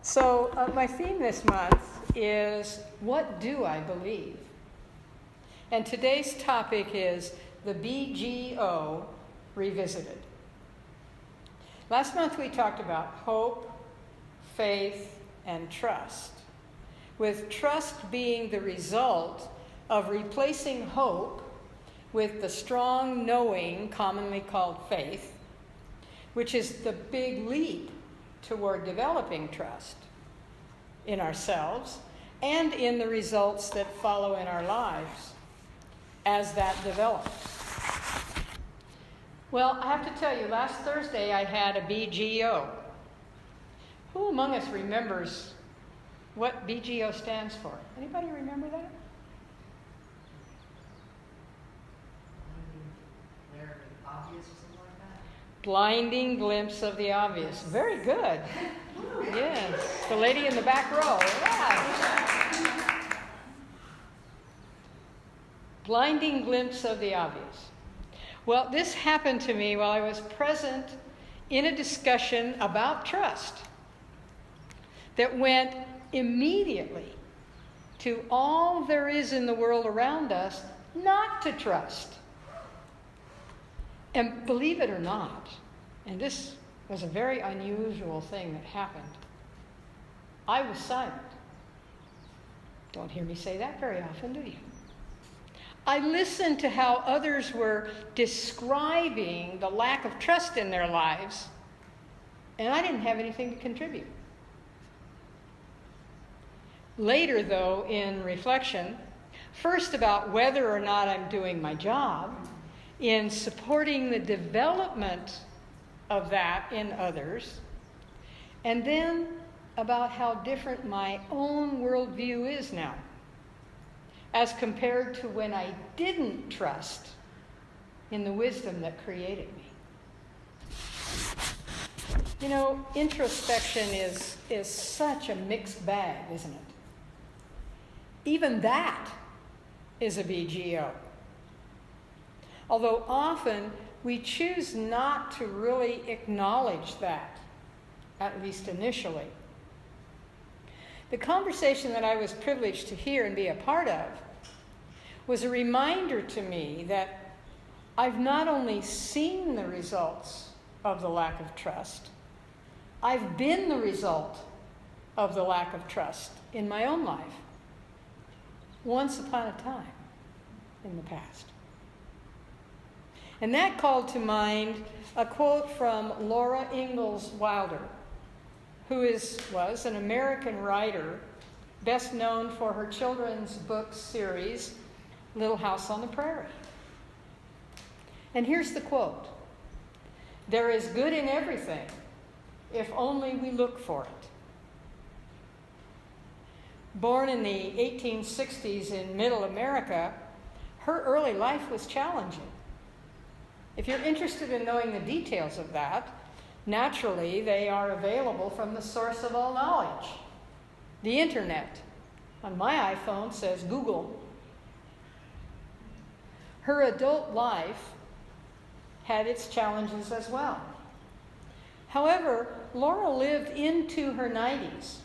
So my theme this month is, what do I believe? And today's topic is the BGO Revisited. Last month we talked about hope, faith, and trust, with trust being the result of replacing hope with the strong knowing commonly called faith, which is the big leap toward developing trust in ourselves and in the results that follow in our lives as that develops. Well, I have to tell you, last Thursday I had a BGO. Who among us remembers what BGO stands for? Anybody remember that? Obvious or something like that? Blinding glimpse of the obvious. Very good. Yes. The lady in the back row. Yeah. Blinding glimpse of the obvious. Well, this happened to me while I was present in a discussion about trust that went immediately to all there is in the world around us not to trust. And believe it or not, and this was a very unusual thing that happened, I was silent. Don't hear me say that very often, do you? I listened to how others were describing the lack of trust in their lives, and I didn't have anything to contribute. Later, though, in reflection, first about whether or not I'm doing my job in supporting the development of that in others, and then about how different my own worldview is now as compared to when I didn't trust in the wisdom that created me. You know, introspection is such a mixed bag, isn't it? Even that is a BGO. Although often we choose not to really acknowledge that, at least initially. The conversation that I was privileged to hear and be a part of was a reminder to me that I've not only seen the results of the lack of trust, I've been the result of the lack of trust in my own life, once upon a time in the past. And that called to mind a quote from Laura Ingalls Wilder, who was an American writer, best known for her children's book series, Little House on the Prairie. And here's the quote: "There is good in everything, if only we look for it." Born in the 1860s in Middle America, her early life was challenging. If you're interested in knowing the details of that, naturally they are available from the source of all knowledge, the internet. On my iPhone says Google. Her adult life had its challenges as well. However, Laura lived into her 90s,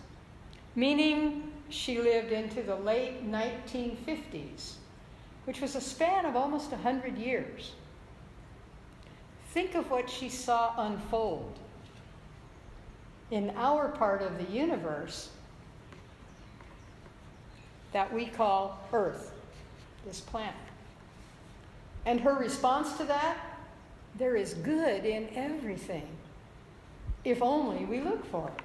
meaning she lived into the late 1950s, which was a span of almost 100 years. Think of what she saw unfold in our part of the universe that we call Earth, this planet. And her response to that: there is good in everything, if only we look for it.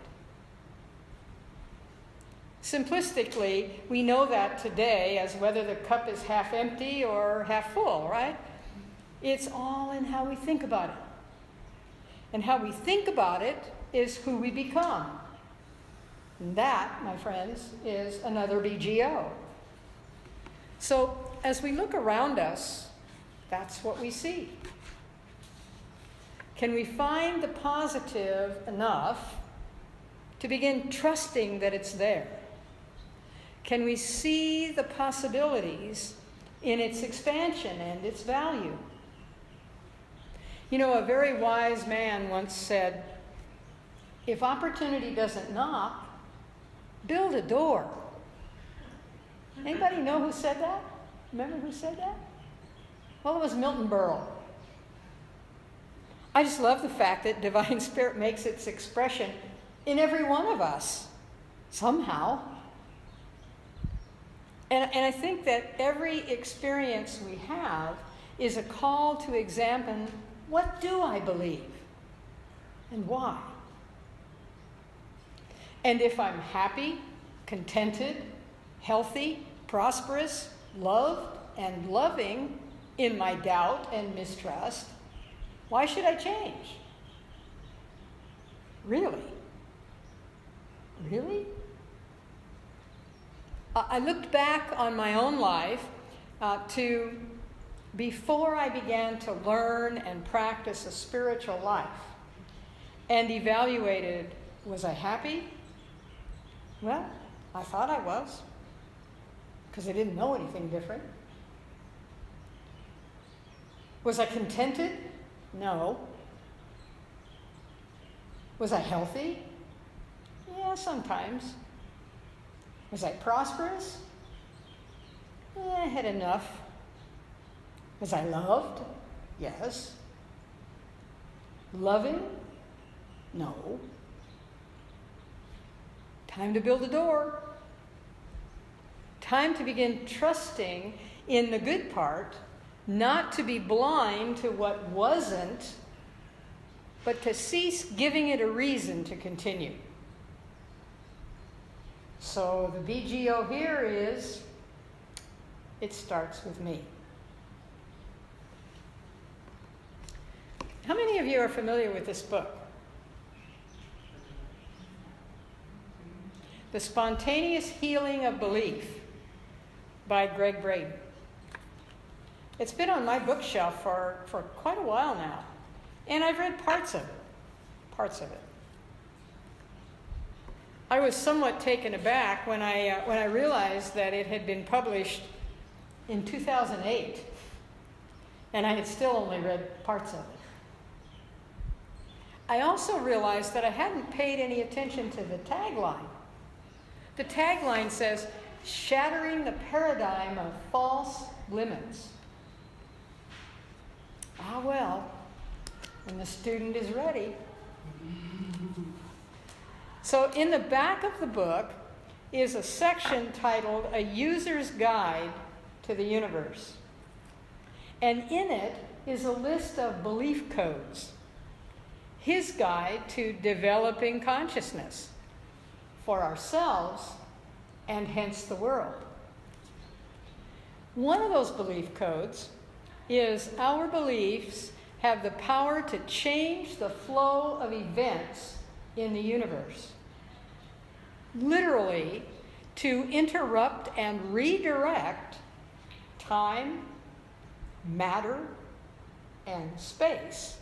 Simplistically, we know that today as whether the cup is half empty or half full, right? It's all in how we think about it. And how we think about it is who we become. And that, my friends, is another BGO. So as we look around us, that's what we see. Can we find the positive enough to begin trusting that it's there? Can we see the possibilities in its expansion and its value? You know, a very wise man once said, if opportunity doesn't knock, Build a door. Anybody know who said that? Remember who said that? Well, it was Milton Berle. I just love the fact that Divine Spirit makes its expression in every one of us, somehow. And I think that every experience we have is a call to examine, what do I believe? And why? And if I'm happy, contented, healthy, prosperous, loved, and loving in my doubt and mistrust, why should I change? Really? Really? I looked back on my own life to before I began to learn and practice a spiritual life and evaluated, was I happy? Well, I thought I was, because I didn't know anything different. Was I contented? No. Was I healthy? Yeah, sometimes. Was I prosperous? I had enough. Was I loved? Yes. Loving? No. Time to build a door. Time to begin trusting in the good part, not to be blind to what wasn't, but to cease giving it a reason to continue. So the BGO here is, it starts with me. How many of you are familiar with this book? The Spontaneous Healing of Belief by Greg Braden. It's been on my bookshelf for quite a while now, and I've read parts of it. I was somewhat taken aback when I realized that it had been published in 2008, and I had still only read parts of it. I also realized that I hadn't paid any attention to the tagline. The tagline says, "Shattering the Paradigm of False Limits." Ah, well, when the student is ready. So in the back of the book is a section titled "A User's Guide to the Universe." And in it is a list of belief codes. His guide to developing consciousness for ourselves and hence the world. One of those belief codes is our beliefs have the power to change the flow of events in the universe. Literally, to interrupt and redirect time, matter, and space,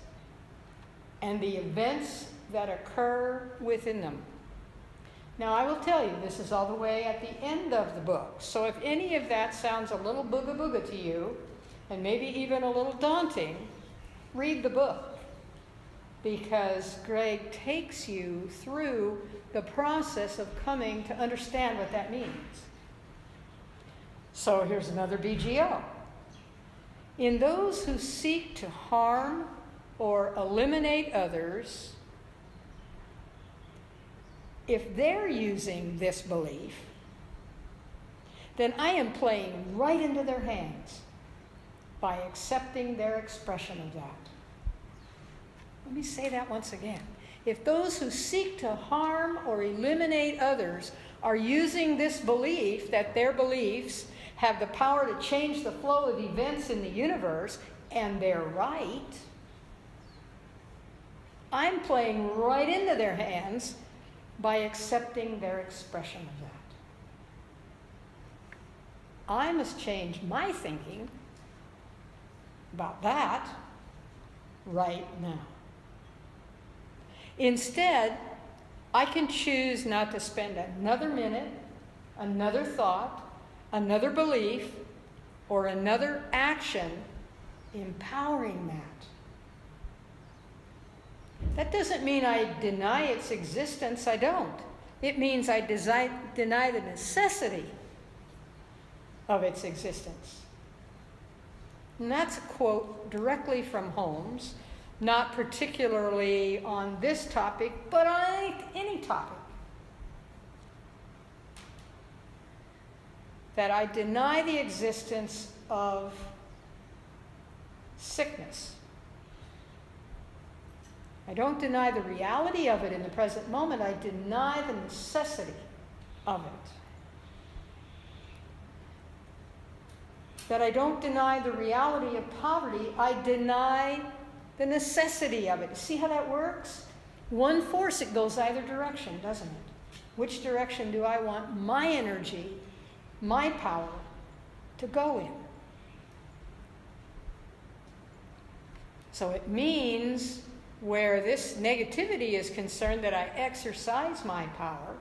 and the events that occur within them. Now, I will tell you, this is all the way at the end of the book. So if any of that sounds a little booga-booga to you, and maybe even a little daunting, read the book. Because Greg takes you through the process of coming to understand what that means. So here's another BGO. In those who seek to harm or eliminate others, if they're using this belief, then I am playing right into their hands by accepting their expression of that. Let me say that once again. If those who seek to harm or eliminate others are using this belief that their beliefs have the power to change the flow of events in the universe, and they're right, I'm playing right into their hands by accepting their expression of that. I must change my thinking about that right now. Instead, I can choose not to spend another minute, another thought, another belief, or another action empowering that. That doesn't mean I deny its existence. I don't. It means I deny the necessity of its existence. And that's a quote directly from Holmes, not particularly on this topic, but on any topic. That I deny the existence of sickness. I don't deny the reality of it in the present moment. I deny the necessity of it. That I don't deny the reality of poverty. I deny the necessity of it. See how that works? One force, it goes either direction, doesn't it? Which direction do I want my energy, my power, to go in? So it means, where this negativity is concerned, that I exercise my power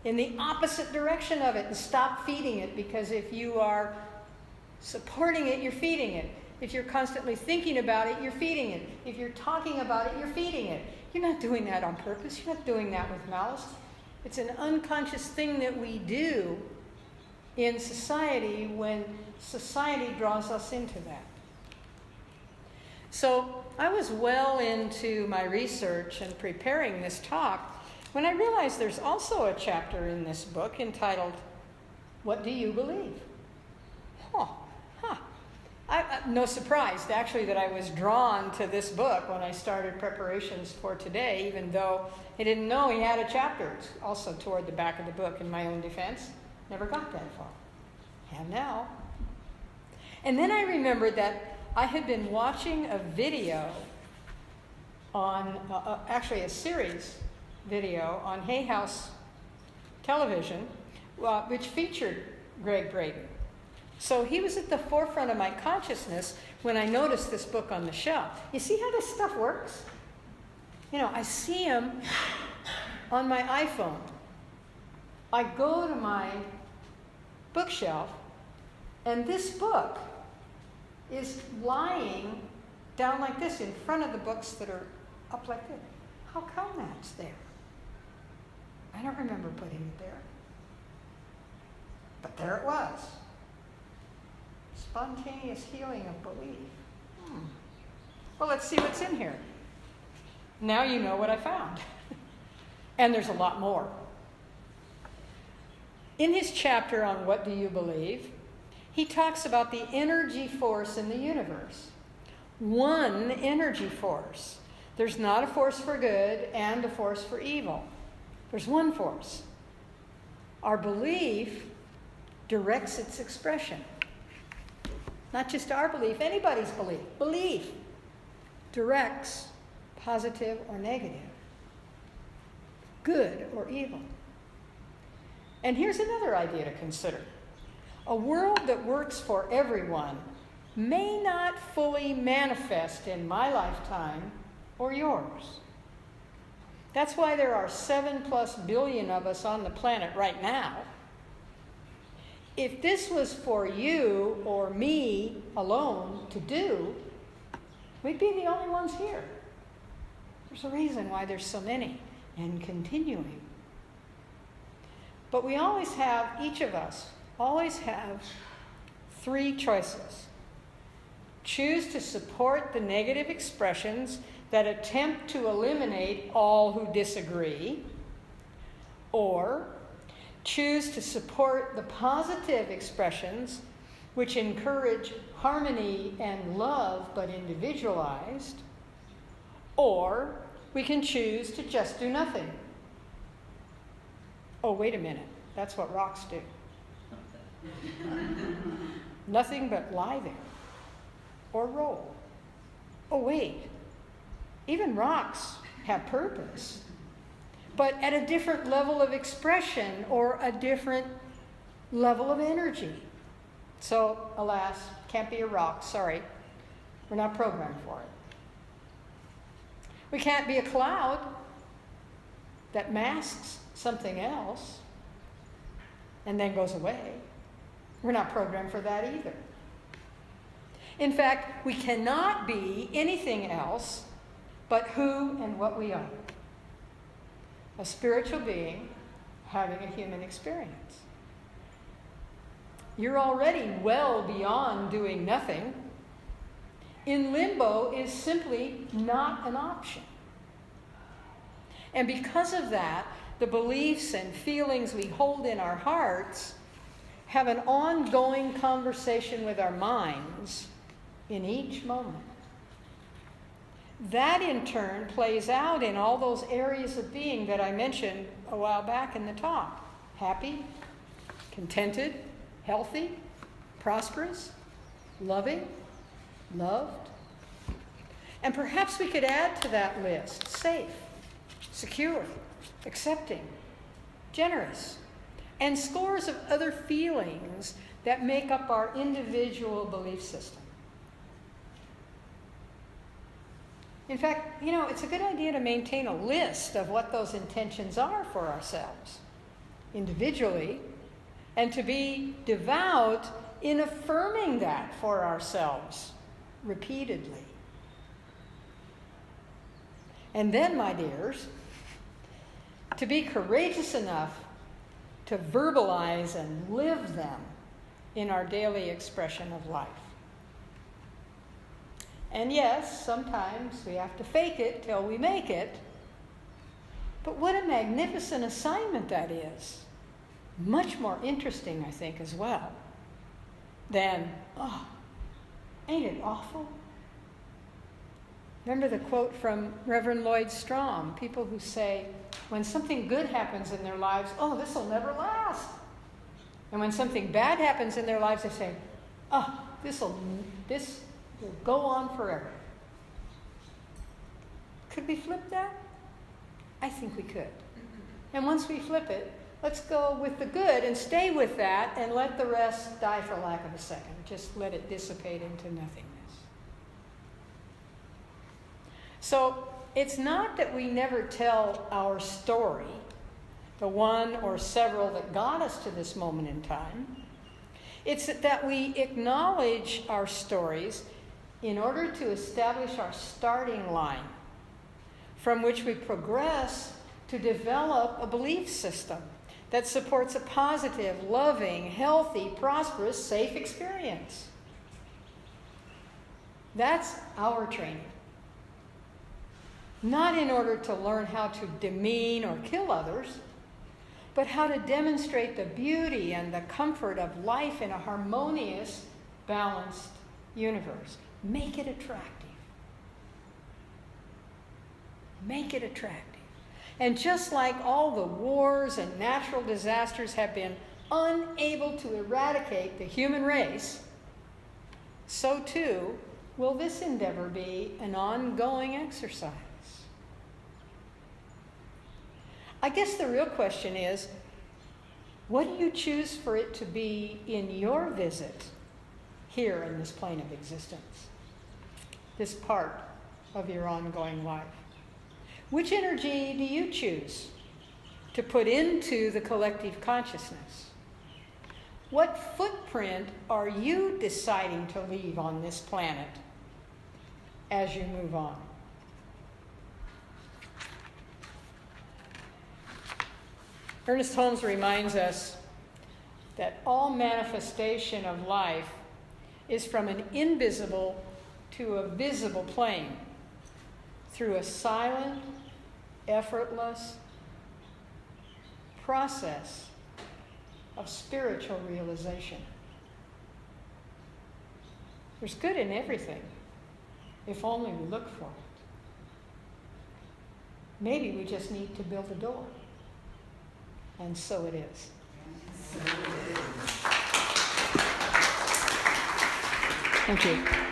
in the opposite direction of it and stop feeding it, because if you are supporting it, you're feeding it. If you're constantly thinking about it, you're feeding it. If you're talking about it, you're feeding it. You're not doing that on purpose. You're not doing that with malice. It's an unconscious thing that we do in society when society draws us into that. So I was well into my research and preparing this talk when I realized there's also a chapter in this book entitled, "What Do You Believe?" No surprise, actually, that I was drawn to this book when I started preparations for today, even though I didn't know he had a chapter also toward the back of the book. In my own defense, never got that far. Have now. And then I remembered that I had been watching a video on, actually a series video on Hay House television, which featured Greg Braden. So he was at the forefront of my consciousness when I noticed this book on the shelf. You see how this stuff works? You know, I see him on my iPhone. I go to my bookshelf, and this book is lying down like this in front of the books that are up like this. How come that's there? I don't remember putting it there. But there it was. Spontaneous healing of belief. Well, let's see what's in here. Now you know what I found. And there's a lot more. In his chapter on What Do You Believe, he talks about the energy force in the universe. One energy force. There's not a force for good and a force for evil. There's one force. Our belief directs its expression. Not just our belief, anybody's belief. Belief directs positive or negative, good or evil. And here's another idea to consider. A world that works for everyone may not fully manifest in my lifetime or yours. That's why there are 7+ billion of us on the planet right now. If this was for you or me alone to do, we'd be the only ones here. There's a reason why there's so many, and continuing. But we always have, each of us, always have 3 choices. Choose to support the negative expressions that attempt to eliminate all who disagree, or choose to support the positive expressions which encourage harmony and love but individualized, or we can choose to just do nothing. Oh, wait a minute. That's what rocks do. Nothing but lie there or roll. Oh, wait. Even rocks have purpose, but at a different level of expression or a different level of energy. So, alas, can't be a rock. Sorry. We're not programmed for it. We can't be a cloud that masks something else and then goes away. We're not programmed for that either. In fact, we cannot be anything else but who and what we are. A spiritual being having a human experience. You're already well beyond doing nothing. In limbo is simply not an option. And because of that, the beliefs and feelings we hold in our hearts have an ongoing conversation with our minds in each moment. That in turn plays out in all those areas of being that I mentioned a while back in the talk. Happy, contented, healthy, prosperous, loving, loved. And perhaps we could add to that list safe, secure, accepting, generous, and scores of other feelings that make up our individual belief system. In fact, it's a good idea to maintain a list of what those intentions are for ourselves, individually, and to be devout in affirming that for ourselves repeatedly. And then, my dears, to be courageous enough to verbalize and live them in our daily expression of life. And yes, sometimes we have to fake it till we make it. But what a magnificent assignment that is. Much more interesting, I think, as well, than, ain't it awful? Remember the quote from Reverend Lloyd Strom, people who say, when something good happens in their lives, this will never last. And when something bad happens in their lives, they say, this will go on forever. Could we flip that? I think we could. And once we flip it, let's go with the good and stay with that and let the rest die for lack of a second. Just let it dissipate into nothingness. So it's not that we never tell our story, the one or several that got us to this moment in time. It's that we acknowledge our stories in order to establish our starting line from which we progress to develop a belief system that supports a positive, loving, healthy, prosperous, safe experience. That's our training. Not in order to learn how to demean or kill others, but how to demonstrate the beauty and the comfort of life in a harmonious, balanced universe. Make it attractive. Make it attractive. And just like all the wars and natural disasters have been unable to eradicate the human race, so too will this endeavor be an ongoing exercise. I guess the real question is, what do you choose for it to be in your visit here in this plane of existence, this part of your ongoing life? Which energy do you choose to put into the collective consciousness? What footprint are you deciding to leave on this planet as you move on? Ernest Holmes reminds us that all manifestation of life is from an invisible to a visible plane through a silent, effortless process of spiritual realization. There's good in everything, if only we look for it. Maybe we just need to build a door. And so it is. Thank you.